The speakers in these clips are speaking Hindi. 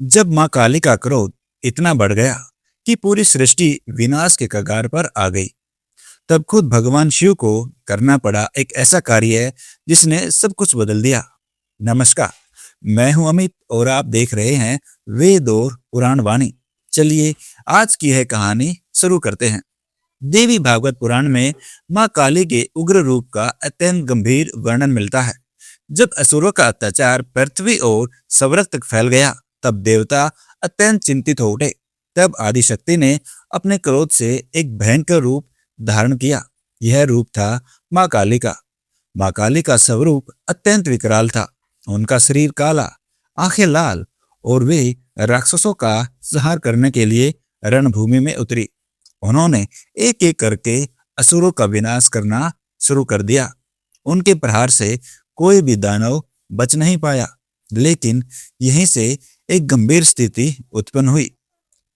जब मां काली का क्रोध इतना बढ़ गया कि पूरी सृष्टि विनाश के कगार पर आ गई, तब खुद भगवान शिव को करना पड़ा एक ऐसा कार्य जिसने सब कुछ बदल दिया। नमस्कार, मैं हूं अमित और आप देख रहे हैं वेद और पुराण वाणी। चलिए आज की यह कहानी शुरू करते हैं। देवी भागवत पुराण में मां काली के उग्र रूप का अत्यंत गंभीर वर्णन मिलता है। जब असुरों का अत्याचार पृथ्वी और स्वर्ग तक फैल गया, तब देवता अत्यंत चिंतित हो उठे। तब आदिशक्ति ने अपने क्रोध से एक भयंकर रूप धारण किया। यह रूप था मां काली का। मां काली का स्वरूप अत्यंत विकराल था। उनका शरीर काला, आंखें लाल और वे राक्षसों का संहार करने के लिए रणभूमि में उतरी। उन्होंने एक एक करके असुरों का विनाश करना शुरू कर दिया। उनके प्रहार से कोई भी दानव बच नहीं पाया। लेकिन यहीं से एक गंभीर स्थिति उत्पन्न हुई।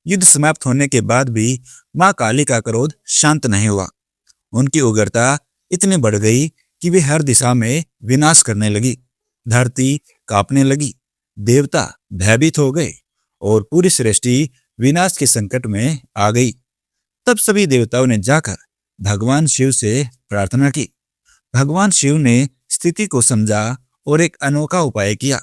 युद्ध समाप्त होने के बाद भी मां काली का क्रोध शांत नहीं हुआ। उनकी उग्रता इतनी बढ़ गई कि वे हर दिशा में विनाश करने लगी। धरती कांपने लगी, देवता भयभीत हो गए और पूरी सृष्टि विनाश के संकट में आ गई। तब सभी देवताओं ने जाकर भगवान शिव से प्रार्थना की। भगवान शिव ने स्थिति को समझा और एक अनोखा उपाय किया।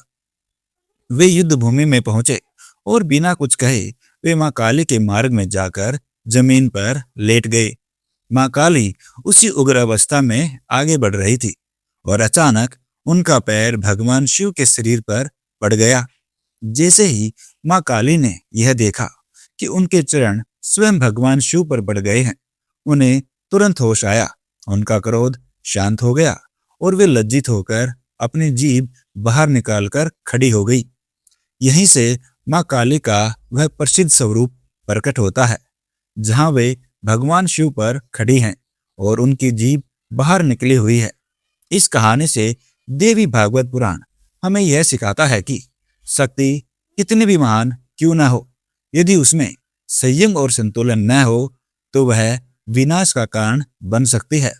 वे युद्ध भूमि में पहुंचे और बिना कुछ कहे वे मां काली के मार्ग में जाकर जमीन पर लेट गए। मां काली उसी उग्र अवस्था में आगे बढ़ रही थी और अचानक उनका पैर भगवान शिव के शरीर पर पड़ गया। जैसे ही मां काली ने यह देखा कि उनके चरण स्वयं भगवान शिव पर पड़ गए हैं, उन्हें तुरंत होश आया। उनका क्रोध शांत हो गया और वे लज्जित होकर अपनी जीभ बाहर निकालकर खड़ी हो गई। यहीं से मां काली का वह प्रसिद्ध स्वरूप प्रकट होता है, जहां वे भगवान शिव पर खड़ी हैं और उनकी जीभ बाहर निकली हुई है। इस कहानी से देवी भागवत पुराण हमें यह सिखाता है कि शक्ति कितनी भी महान क्यों न हो, यदि उसमें संयम और संतुलन न हो तो वह विनाश का कारण बन सकती है।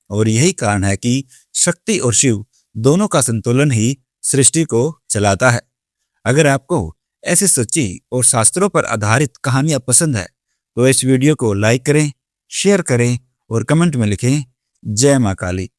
और यही कारण है कि शक्ति और शिव दोनों का संतुलन ही सृष्टि को चलाता है। अगर आपको ऐसी सच्ची और शास्त्रों पर आधारित कहानियां पसंद है तो इस वीडियो को लाइक करें, शेयर करें और कमेंट में लिखें जय मां काली।